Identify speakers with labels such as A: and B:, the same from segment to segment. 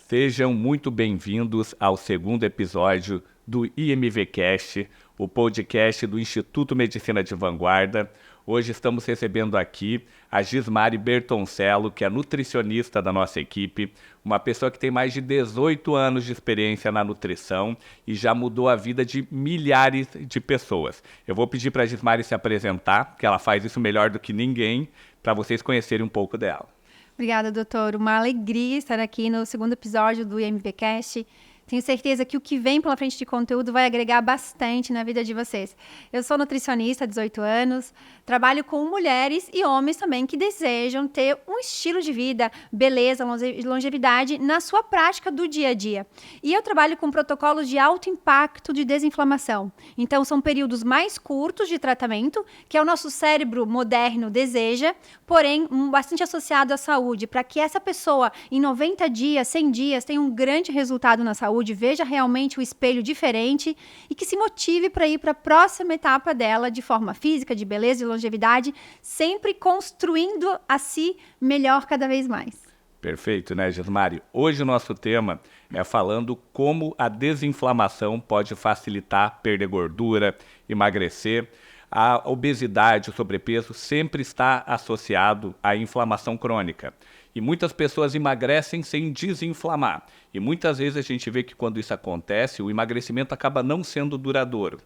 A: Sejam muito bem-vindos ao segundo episódio do IMVcast, o podcast do Instituto Medicina de Vanguarda. Hoje estamos recebendo aqui a Gismari Bertoncello, que é nutricionista da nossa equipe, uma pessoa que tem mais de 18 anos de experiência na nutrição e já mudou a vida de milhares de pessoas. Eu vou pedir para a Gismari se apresentar, que ela faz isso melhor do que ninguém, para vocês conhecerem um pouco dela.
B: Obrigada, doutor. Uma alegria estar aqui no segundo episódio do IMVcast. Tenho certeza que o que vem pela frente de conteúdo vai agregar bastante na vida de vocês. Eu sou nutricionista há 18 anos, trabalho com mulheres e homens também que desejam ter um estilo de vida, beleza, longevidade na sua prática do dia a dia. E eu trabalho com protocolos de alto impacto de desinflamação. Então, são períodos mais curtos de tratamento, que é o nosso cérebro moderno deseja, porém, bastante associado à saúde, para que essa pessoa, em 90 dias, 100 dias, tenha um grande resultado na saúde, veja realmente o espelho diferente e que se motive para ir para a próxima etapa dela de forma física, de beleza e longevidade, sempre construindo a si melhor cada vez mais.
A: Perfeito, né, Gismari? Hoje o nosso tema é falando como a desinflamação pode facilitar perder gordura, emagrecer. A obesidade, o sobrepeso sempre está associado à inflamação crônica. E muitas pessoas emagrecem sem desinflamar. E muitas vezes a gente vê que quando isso acontece, o emagrecimento acaba não sendo duradouro.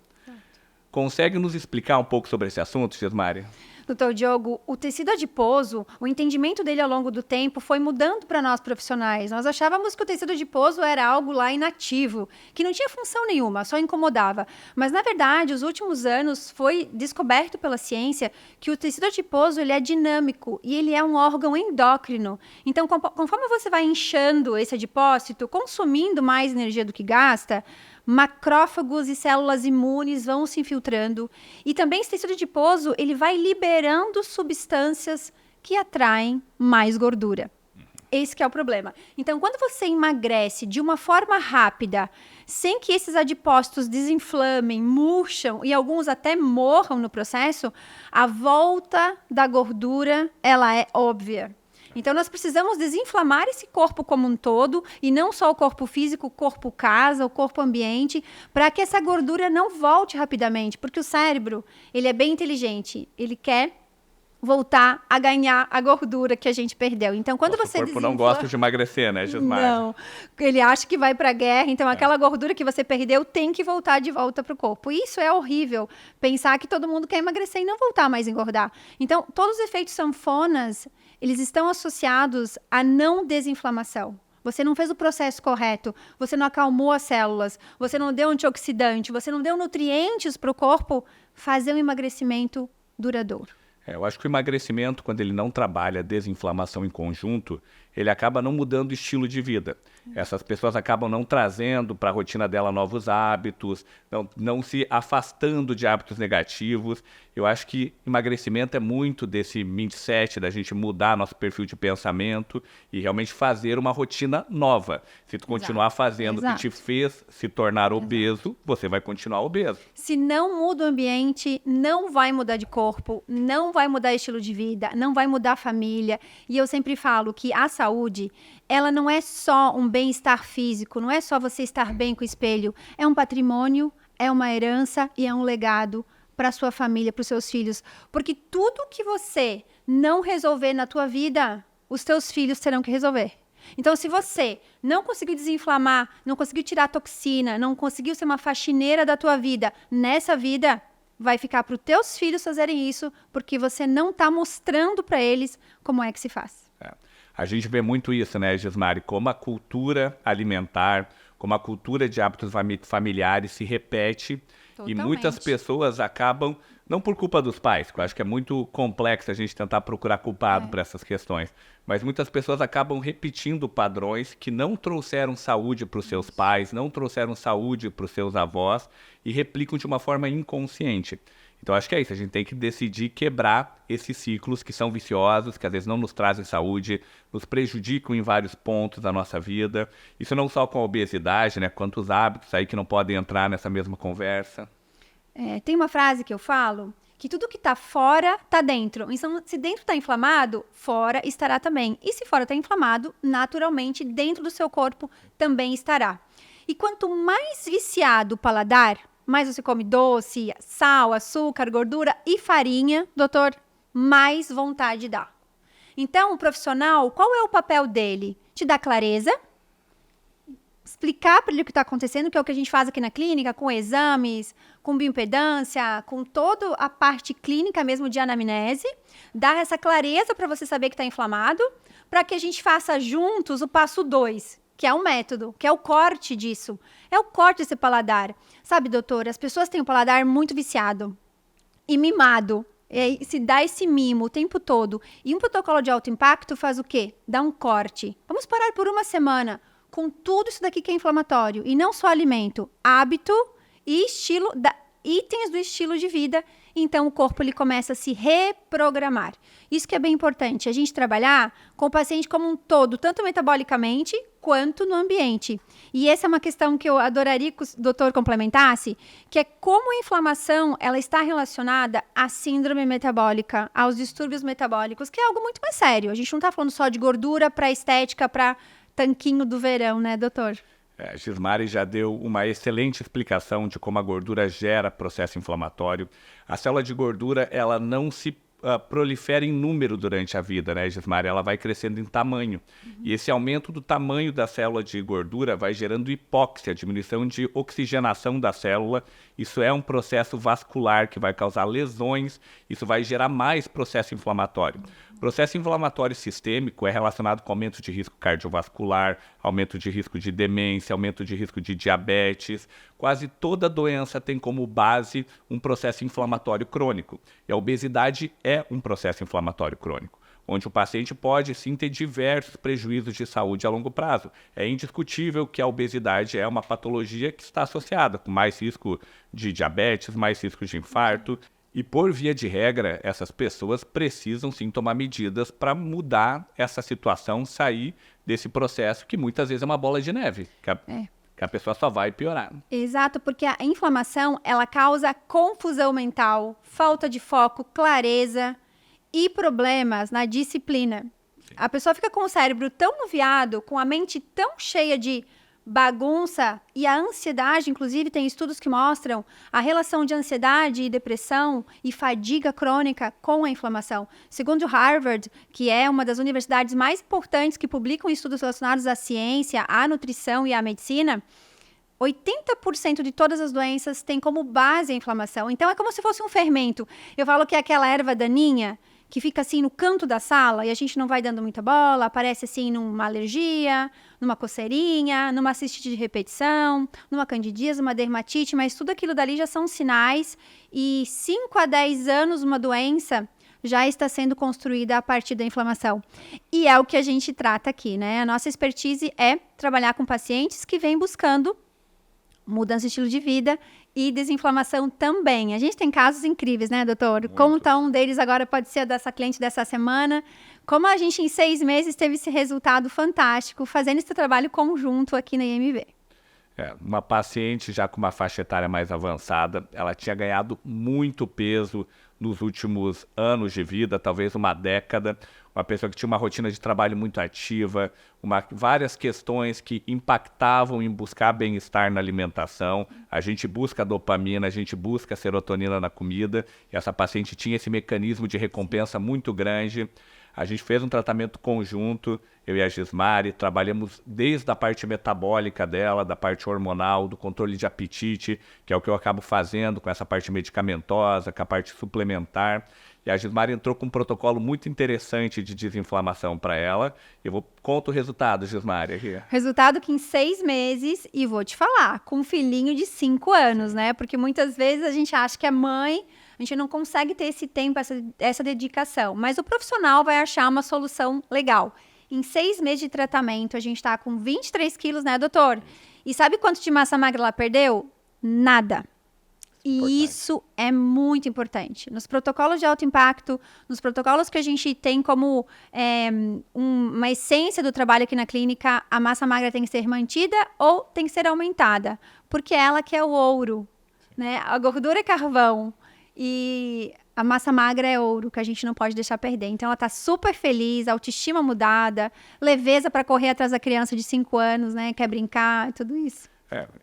A: Consegue nos explicar um pouco sobre esse assunto, Gismari?
B: Doutor Diogo, o tecido adiposo, o entendimento dele ao longo do tempo foi mudando para nós profissionais. Nós achávamos que o tecido adiposo era algo lá inativo, que não tinha função nenhuma, só incomodava. Mas, na verdade, os últimos anos foi descoberto pela ciência que o tecido adiposo ele é dinâmico e ele é um órgão endócrino. Então, conforme você vai inchando esse adipócito, consumindo mais energia do que gasta, macrófagos e células imunes vão se infiltrando e também esse tecido adiposo ele vai liberando substâncias que atraem mais gordura. Esse que é o problema. Então, quando você emagrece de uma forma rápida, sem que esses adipócitos desinflamem, murcham e alguns até morram no processo, a volta da gordura ela é óbvia. Então, nós precisamos desinflamar esse corpo como um todo, e não só o corpo físico, o corpo casa, o corpo ambiente, para que essa gordura não volte rapidamente, porque o cérebro, ele é bem inteligente, ele quer voltar a ganhar a gordura que a gente perdeu. Então, quando você
A: desinfla... O corpo não gosta de emagrecer, né, Gismari?
B: Não, ele acha que vai para a guerra, então aquela gordura que você perdeu tem que voltar de volta para o corpo. E isso é horrível, pensar que todo mundo quer emagrecer e não voltar mais a engordar. Então, todos os efeitos sanfonas, eles estão associados à não desinflamação. Você não fez o processo correto, você não acalmou as células, você não deu antioxidante, você não deu nutrientes para o corpo fazer um emagrecimento duradouro.
A: Eu acho que o emagrecimento, quando ele não trabalha a desinflamação em conjunto, ele acaba não mudando o estilo de vida. Essas pessoas acabam não trazendo para a rotina dela novos hábitos, não se afastando de hábitos negativos. Eu acho que emagrecimento é muito desse mindset, da gente mudar nosso perfil de pensamento e realmente fazer uma rotina nova. Se tu continuar fazendo o que te fez se tornar obeso, você vai continuar obeso.
B: Se não muda o ambiente, não vai mudar de corpo, não vai mudar estilo de vida, não vai mudar a família. E eu sempre falo que a saúde, ela não é só um bem-estar físico, não é só você estar bem com o espelho. É um patrimônio, é uma herança e é um legado para a sua família, para os seus filhos. Porque tudo que você não resolver na tua vida, os teus filhos terão que resolver. Então, se você não conseguiu desinflamar, não conseguiu tirar toxina, não conseguiu ser uma faxineira da tua vida, nessa vida, vai ficar para os teus filhos fazerem isso, porque você não está mostrando para eles como é que se faz.
A: A gente vê muito isso, né, Gismari? Como a cultura alimentar, como a cultura de hábitos familiares se repete. Totalmente. E muitas pessoas acabam, não por culpa dos pais, que eu acho que é muito complexo a gente tentar procurar culpado para essas questões, mas muitas pessoas acabam repetindo padrões que não trouxeram saúde para os seus pais, não trouxeram saúde para os seus avós e replicam de uma forma inconsciente. Então, acho que é isso, a gente tem que decidir quebrar esses ciclos que são viciosos, que às vezes não nos trazem saúde, nos prejudicam em vários pontos da nossa vida. Isso não só com a obesidade, né? Quantos hábitos aí que não podem entrar nessa mesma conversa.
B: Tem uma frase que eu falo, que tudo que está fora está dentro. Então, se dentro está inflamado, fora estará também. E se fora está inflamado, naturalmente, dentro do seu corpo também estará. E quanto mais viciado o paladar, mais você come doce, sal, açúcar, gordura e farinha, doutor, mais vontade dá. Então, o profissional, qual é o papel dele? Te dar clareza, explicar para ele o que está acontecendo, que é o que a gente faz aqui na clínica, com exames, com bioimpedância, com toda a parte clínica mesmo de anamnese, dar essa clareza para você saber que está inflamado, para que a gente faça juntos o passo 2, que é um método, que é o corte disso. É o corte desse paladar. Sabe, doutor, as pessoas têm um paladar muito viciado e mimado. E se dá esse mimo o tempo todo. E um protocolo de alto impacto faz o quê? Dá um corte. Vamos parar por uma semana com tudo isso daqui que é inflamatório. E não só alimento, hábito e estilo, itens do estilo de vida. Então, o corpo ele começa a se reprogramar. Isso que é bem importante, a gente trabalhar com o paciente como um todo, tanto metabolicamente quanto no ambiente. E essa é uma questão que eu adoraria que o doutor complementasse, que é como a inflamação ela está relacionada à síndrome metabólica, aos distúrbios metabólicos, que é algo muito mais sério. A gente não está falando só de gordura para estética, para tanquinho do verão, né, doutor?
A: A Gismari já deu uma excelente explicação de como a gordura gera processo inflamatório. A célula de gordura, ela não se prolifera em número durante a vida, né, Gismari? Ela vai crescendo em tamanho. E esse aumento do tamanho da célula de gordura vai gerando hipóxia, diminuição de oxigenação da célula. Isso é um processo vascular que vai causar lesões, isso vai gerar mais processo inflamatório. Processo inflamatório sistêmico é relacionado com aumento de risco cardiovascular, aumento de risco de demência, aumento de risco de diabetes. Quase toda doença tem como base um processo inflamatório crônico. E a obesidade é um processo inflamatório crônico, onde o paciente pode sim ter diversos prejuízos de saúde a longo prazo. É indiscutível que a obesidade é uma patologia que está associada com mais risco de diabetes, mais risco de infarto. E por via de regra, essas pessoas precisam sim tomar medidas para mudar essa situação, sair desse processo que muitas vezes é uma bola de neve, que a pessoa só vai piorar.
B: Exato, porque a inflamação ela causa confusão mental, falta de foco, clareza e problemas na disciplina. Sim. A pessoa fica com o cérebro tão nuviado, com a mente tão cheia de bagunça e a ansiedade, inclusive tem estudos que mostram a relação de ansiedade e depressão e fadiga crônica com a inflamação. Segundo Harvard, que é uma das universidades mais importantes que publicam estudos relacionados à ciência, à nutrição e à medicina, 80% de todas as doenças têm como base a inflamação. Então é como se fosse um fermento. Eu falo que é aquela erva daninha que fica assim no canto da sala e a gente não vai dando muita bola, aparece assim numa alergia, numa coceirinha, numa cistite de repetição, numa candidíase, uma dermatite, mas tudo aquilo dali já são sinais e 5 a 10 anos uma doença já está sendo construída a partir da inflamação. E é o que a gente trata aqui, né? A nossa expertise é trabalhar com pacientes que vêm buscando mudança de estilo de vida e desinflamação também. A gente tem casos incríveis, né, doutor? Muito. Como tá um deles agora pode ser dessa cliente dessa semana. Como a gente em 6 meses teve esse resultado fantástico fazendo esse trabalho conjunto aqui na IMV.
A: Uma paciente já com uma faixa etária mais avançada, ela tinha ganhado muito peso nos últimos anos de vida, talvez uma década, uma pessoa que tinha uma rotina de trabalho muito ativa, várias questões que impactavam em buscar bem-estar na alimentação. A gente busca dopamina, a gente busca serotonina na comida, e essa paciente tinha esse mecanismo de recompensa muito grande. A gente fez um tratamento conjunto, eu e a Gismari, trabalhamos desde a parte metabólica dela, da parte hormonal, do controle de apetite, que é o que eu acabo fazendo com essa parte medicamentosa, com a parte suplementar. E a Gismari entrou com um protocolo muito interessante de desinflamação para ela. Eu conto o resultado, Gismari, aqui.
B: Resultado que em 6 meses, e vou te falar, com um filhinho de 5 anos, né? Porque muitas vezes a gente acha que é mãe, a gente não consegue ter esse tempo, essa dedicação. Mas o profissional vai achar uma solução legal. Em 6 meses de tratamento, a gente está com 23 quilos, né, doutor? E sabe quanto de massa magra ela perdeu? Nada. E isso é muito importante. Nos protocolos de alto impacto, nos protocolos que a gente tem como uma essência do trabalho aqui na clínica, a massa magra tem que ser mantida ou tem que ser aumentada. Porque ela que é o ouro, né? A gordura é carvão. E a massa magra é ouro, que a gente não pode deixar perder. Então, ela tá super feliz, autoestima mudada, leveza para correr atrás da criança de 5 anos, né? Quer brincar, tudo isso.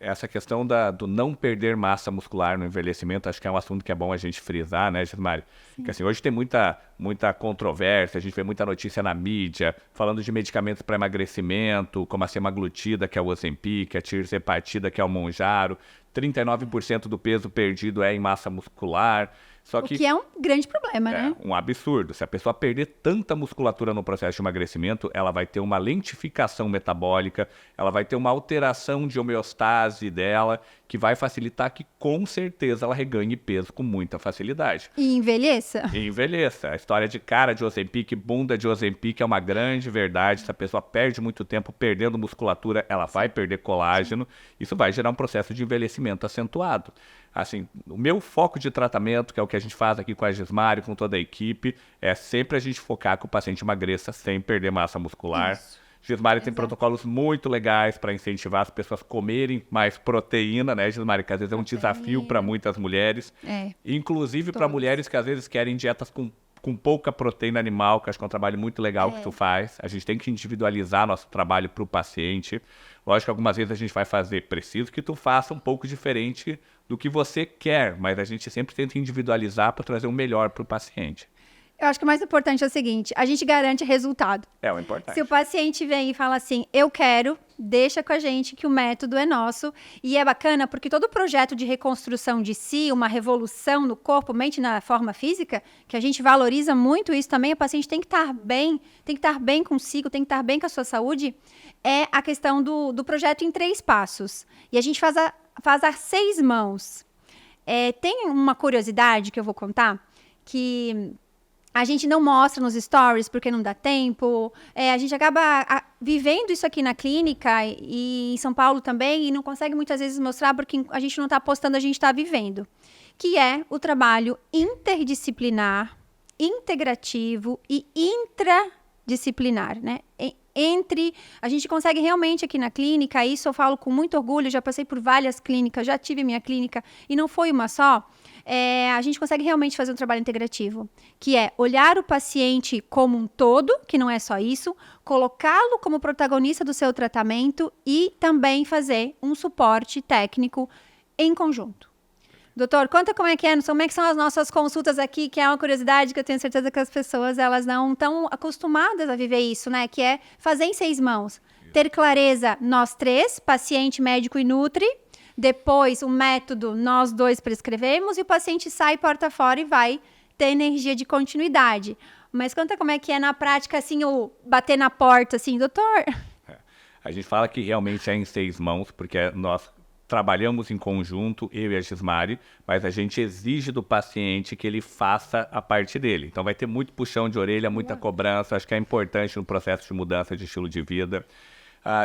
A: Essa questão do não perder massa muscular no envelhecimento, acho que é um assunto que é bom a gente frisar, né, Gismari? Porque assim, hoje tem muita controvérsia, a gente vê muita notícia na mídia, falando de medicamentos para emagrecimento, como a semaglutida, que é o Ozempic, a tirzepatida, que é o Mounjaro, 39% do peso perdido é em massa muscular. Só que
B: o que é um grande problema, né?
A: Um absurdo. Se a pessoa perder tanta musculatura no processo de emagrecimento, ela vai ter uma lentificação metabólica, ela vai ter uma alteração de homeostase dela, que vai facilitar que, com certeza, ela reganhe peso com muita facilidade.
B: E envelheça?
A: E envelheça. A história de cara de Ozempic, bunda de Ozempic é uma grande verdade. Se a pessoa perde muito tempo perdendo musculatura, ela vai perder colágeno. Isso vai gerar um processo de envelhecimento acentuado. Assim, o meu foco de tratamento, que é o que a gente faz aqui com a Gismari, com toda a equipe, é sempre a gente focar que o paciente emagreça sem perder massa muscular. Isso. Gismari tem protocolos muito legais para incentivar as pessoas a comerem mais proteína, né, Gismari? Que às vezes é um desafio para muitas mulheres. Inclusive para mulheres que às vezes querem dietas com pouca proteína animal, que acho que é um trabalho muito legal que tu faz. A gente tem que individualizar nosso trabalho para o paciente. Lógico que algumas vezes a gente vai fazer, preciso que tu faça um pouco diferente do que você quer, mas a gente sempre tenta individualizar para trazer o melhor para o paciente.
B: Eu acho que o mais importante é o seguinte, a gente garante resultado.
A: É o importante.
B: Se o paciente vem e fala assim, eu quero, deixa com a gente que o método é nosso. E é bacana porque todo projeto de reconstrução de si, uma revolução no corpo, mente na forma física, que a gente valoriza muito isso também, o paciente tem que estar bem consigo, tem que estar bem com a sua saúde, é a questão do projeto em 3 passos. E a gente faz a 6 mãos. Tem uma curiosidade que eu vou contar, que a gente não mostra nos stories porque não dá tempo. A gente acaba vivendo isso aqui na clínica e em São Paulo também e não consegue muitas vezes mostrar porque a gente não está postando, a gente está vivendo. Que é o trabalho interdisciplinar, integrativo e intradisciplinar, né? A gente consegue realmente aqui na clínica, isso eu falo com muito orgulho, já passei por várias clínicas, já tive minha clínica e não foi uma só. A gente consegue realmente fazer um trabalho integrativo, que é olhar o paciente como um todo, que não é só isso, colocá-lo como protagonista do seu tratamento e também fazer um suporte técnico em conjunto. Doutor, conta como é que são as nossas consultas aqui, que é uma curiosidade que eu tenho certeza que as pessoas elas não estão acostumadas a viver isso, né? Que é fazer em 6 mãos. Ter clareza, nós 3, paciente, médico e nutri. Depois, o método, nós 2 prescrevemos e o paciente sai porta fora e vai ter energia de continuidade. Mas conta como é que é na prática, assim, o bater na porta, assim, doutor?
A: A gente fala que realmente é em 6 mãos, porque nós trabalhamos em conjunto, eu e a Gismari, mas a gente exige do paciente que ele faça a parte dele. Então vai ter muito puxão de orelha, muita cobrança, acho que é importante no processo de mudança de estilo de vida.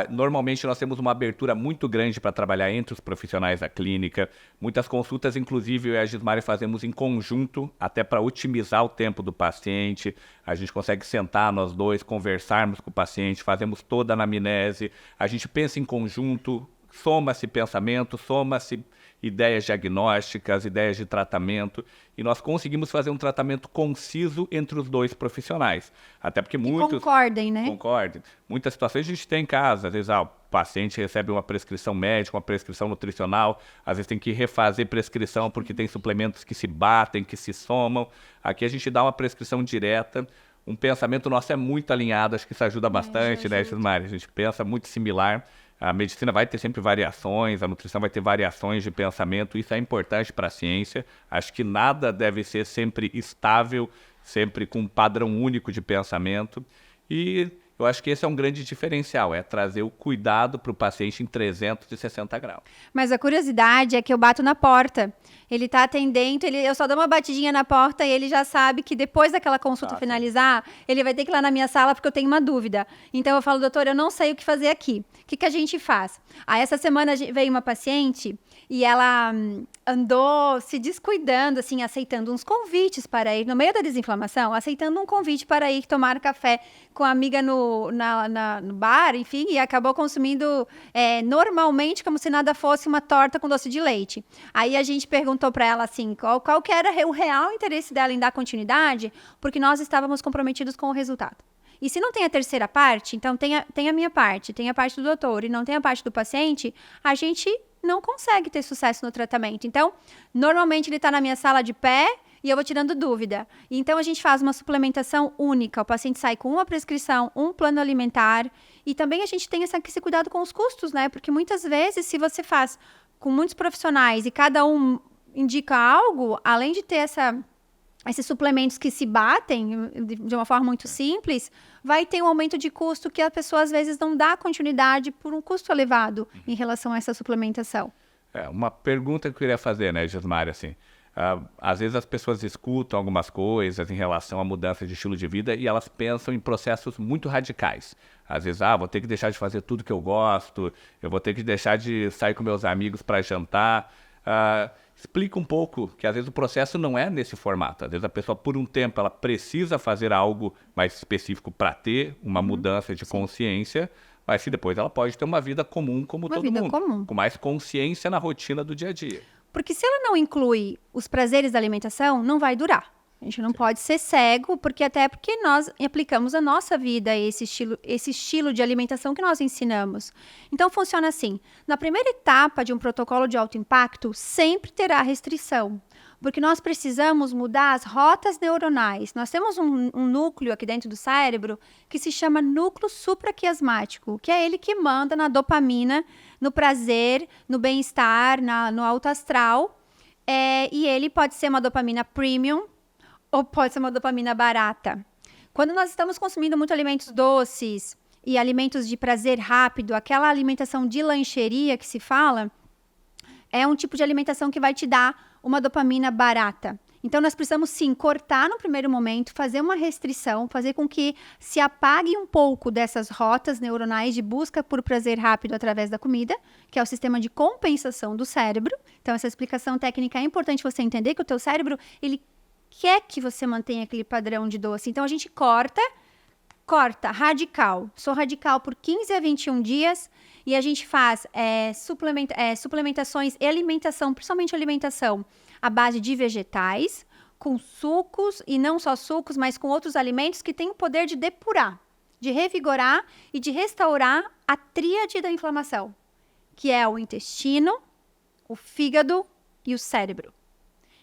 A: Normalmente nós temos uma abertura muito grande para trabalhar entre os profissionais da clínica. Muitas consultas, inclusive, eu e a Gismari fazemos em conjunto, até para otimizar o tempo do paciente. A gente consegue sentar nós 2, conversarmos com o paciente, fazemos toda a anamnese, a gente pensa em conjunto, soma-se pensamento, soma-se ideias diagnósticas, ideias de tratamento, e nós conseguimos fazer um tratamento conciso entre os 2 profissionais. Até porque muitos...
B: concordem, né?
A: Concordem. Muitas situações a gente tem em casa, às vezes o paciente recebe uma prescrição médica, uma prescrição nutricional, às vezes tem que refazer prescrição porque tem suplementos que se batem, que se somam. Aqui a gente dá uma prescrição direta. Um pensamento nosso é muito alinhado, acho que isso ajuda bastante, né, Gismari? A gente pensa muito similar. A medicina vai ter sempre variações, a nutrição vai ter variações de pensamento, isso é importante para a ciência. Acho que nada deve ser sempre estável, sempre com um padrão único de pensamento. E eu acho que esse é um grande diferencial, é trazer o cuidado para o paciente em 360 graus.
B: Mas a curiosidade é que eu bato na porta. Ele está atendendo, eu só dou uma batidinha na porta e ele já sabe que depois daquela consulta finalizar, ele vai ter que ir lá na minha sala porque eu tenho uma dúvida. Então eu falo, doutor, eu não sei o que fazer aqui. O que a gente faz? Essa semana veio uma paciente e ela andou se descuidando, assim, aceitando uns convites para ir, no meio da desinflamação, aceitando um convite para ir tomar café com a amiga no no bar, enfim, e acabou consumindo normalmente como se nada fosse uma torta com doce de leite. Aí a gente perguntou para ela assim, qual que era o real interesse dela em dar continuidade, porque nós estávamos comprometidos com o resultado. E se não tem a terceira parte, então tem a minha parte, tem a parte do doutor e não tem a parte do paciente, a gente não consegue ter sucesso no tratamento. Então, normalmente ele está na minha sala de pé e eu vou tirando dúvida. Então, a gente faz uma suplementação única. O paciente sai com uma prescrição, um plano alimentar. E também a gente tem esse cuidado com os custos, né? Porque muitas vezes, se você faz com muitos profissionais e cada um indica algo, além de ter esses suplementos que se batem de uma forma muito simples, vai ter um aumento de custo que a pessoa, às vezes, não dá continuidade por um custo elevado em relação a essa suplementação.
A: Uma pergunta que eu queria fazer, né, Gismari, assim, às vezes as pessoas escutam algumas coisas em relação à mudança de estilo de vida e elas pensam em processos muito radicais. Às vezes, vou ter que deixar de fazer tudo que eu gosto, eu vou ter que deixar de sair com meus amigos para jantar. Explica um pouco que às vezes o processo não é nesse formato. Às vezes a pessoa, por um tempo, ela precisa fazer algo mais específico para ter uma mudança de consciência, mas se depois ela pode ter uma vida comum como todo mundo, com mais consciência na rotina do dia a dia.
B: Porque se ela não inclui os prazeres da alimentação, não vai durar. A gente não pode ser cego, porque nós aplicamos a nossa vida esse estilo de alimentação que nós ensinamos. Então, funciona assim. Na primeira etapa de um protocolo de alto impacto, sempre terá restrição, porque nós precisamos mudar as rotas neuronais. Nós temos um núcleo aqui dentro do cérebro que se chama núcleo supraquiasmático, que é ele que manda na dopamina, no prazer, no bem-estar, no alto astral. E ele pode ser uma dopamina premium, ou pode ser uma dopamina barata. Quando nós estamos consumindo muito alimentos doces e alimentos de prazer rápido, aquela alimentação de lancheria que se fala, é um tipo de alimentação que vai te dar uma dopamina barata. Então, nós precisamos, sim, cortar no primeiro momento, fazer uma restrição, fazer com que se apague um pouco dessas rotas neuronais de busca por prazer rápido através da comida, que é o sistema de compensação do cérebro. Então, essa explicação técnica é importante você entender que o teu cérebro, ele quer que você mantenha aquele padrão de doce. Então, a gente corta radical. Sou radical por 15 a 21 dias e a gente faz suplementações e alimentação, principalmente alimentação, à base de vegetais, com sucos, e não só sucos, mas com outros alimentos que têm o poder de depurar, de revigorar e de restaurar a tríade da inflamação, que é o intestino, o fígado e o cérebro.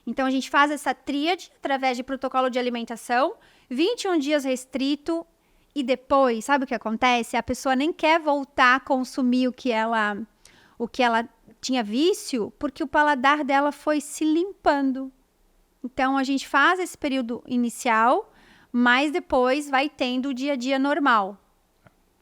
B: Então, a gente faz essa tríade através de protocolo de alimentação, 21 dias restrito, e depois, sabe o que acontece? A pessoa nem quer voltar a consumir o que ela tinha vício, porque o paladar dela foi se limpando. Então, a gente faz esse período inicial, mas depois vai tendo o dia a dia normal.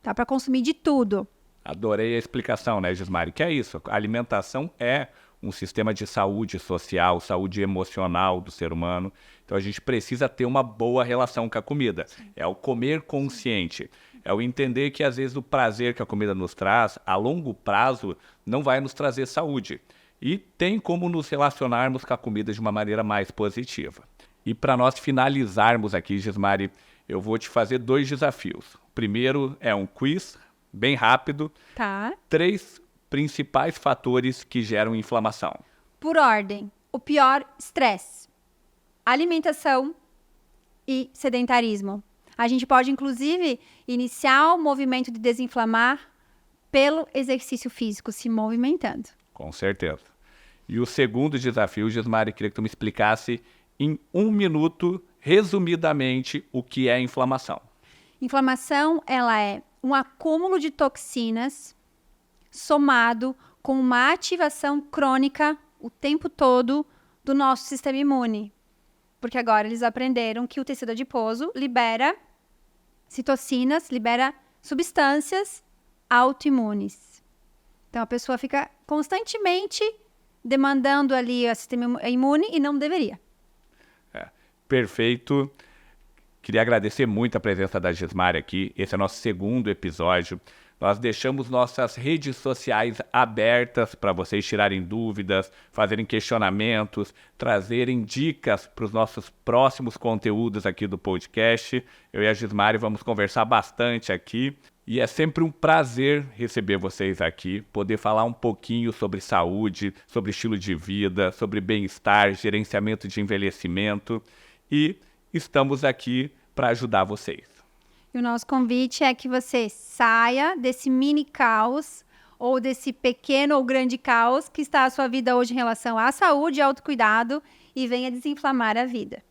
B: Dá para consumir de tudo.
A: Adorei a explicação, né, Gismari? Que é isso, a alimentação é um sistema de saúde social, saúde emocional do ser humano. Então, a gente precisa ter uma boa relação com a comida. É o comer consciente. É o entender que, às vezes, o prazer que a comida nos traz, a longo prazo, não vai nos trazer saúde. E tem como nos relacionarmos com a comida de uma maneira mais positiva. E para nós finalizarmos aqui, Gismari, eu vou te fazer 2 desafios. O primeiro é um quiz bem rápido.
B: Tá.
A: 3 principais fatores que geram inflamação.
B: Por ordem. O pior, estresse, alimentação e sedentarismo. A gente pode, inclusive, iniciar o movimento de desinflamar pelo exercício físico, se movimentando.
A: Com certeza. E o segundo desafio, Gismari, queria que tu me explicasse em 1 minuto, resumidamente, o que é inflamação.
B: Inflamação, ela é um acúmulo de toxinas somado com uma ativação crônica o tempo todo do nosso sistema imune. Porque agora eles aprenderam que o tecido adiposo libera citocinas, libera substâncias autoimunes. Então, a pessoa fica constantemente demandando ali o sistema imune e não deveria.
A: Perfeito. Queria agradecer muito a presença da Gismari aqui. Esse é o nosso segundo episódio. Nós deixamos nossas redes sociais abertas para vocês tirarem dúvidas, fazerem questionamentos, trazerem dicas para os nossos próximos conteúdos aqui do podcast. Eu e a Gismari vamos conversar bastante aqui. E é sempre um prazer receber vocês aqui, poder falar um pouquinho sobre saúde, sobre estilo de vida, sobre bem-estar, gerenciamento de envelhecimento. E estamos aqui para ajudar vocês.
B: E o nosso convite é que você saia desse mini caos ou desse pequeno ou grande caos que está a sua vida hoje em relação à saúde e autocuidado e venha desinflamar a vida.